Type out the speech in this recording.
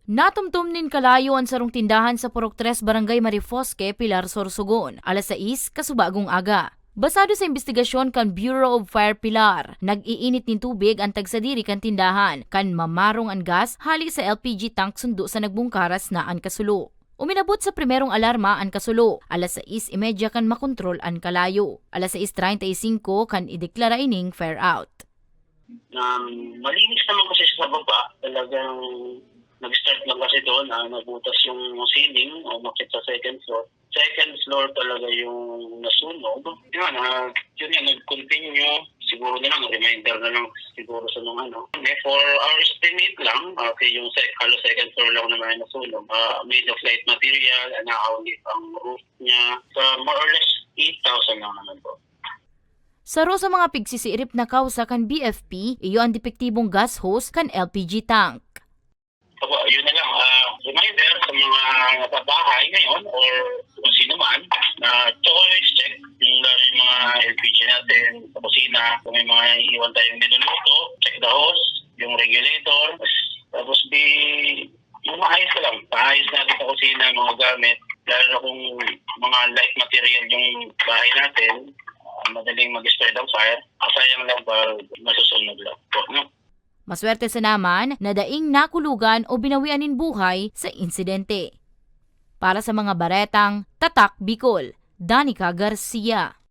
Natumtum nin kalayo ang sarong tindahan sa Purok 3 Barangay Marifosque, Pilar, Sorsogon, alas 6 kasubagong aga. Basado sa investigasyon kan Bureau of Fire Pilar, nag-iinit nin tubig ang tagsadiri kan tindahan, kan mamarong ang gas hali sa LPG tank sundo sa nagbungkaras na ang kasulo. Uminabot sa primerong alarma ang kasulo, alas 6:30 kan makontrol ang kalayo. Alas 6:35 kan ideklara ining fire out. Malinis naman kasi sa baba, talagang nag-start lang kasi doon, nabutas yung ceiling o makit sa second floor. Second floor talaga yung nasunog. Yun yan, nag-continue. Siguro na lang, reminder na lang siguro sa mga For our estimate lang, okay, yung halos second floor lang naman nasunog. Made of light material, nakaulit ang roof niya. So, more or less 8,000 lang naman po. Saro sa mga pigsisiirip na kausa kan BFP, iyo ang depektibong gas hose kan LPG tank. Yun na lang, reminder sa mga napabahay ngayon or kung sino man na to always check yung mga LPG natin sa kusina. Kung may mga iwan tayong niluluto, check the hose, yung regulator. Tapos yung maayos ka lang, paayos natin sa kusina, mga gamit. Lalo na kung mga light material yung bahay natin, madaling mag-spread ang fire. Sayang lang ba masusunod lang. No? Maswerte sa naman na daing nakulugan o binawianin buhay sa insidente. Para sa mga baretang, Tatak Bicol, Danica Garcia.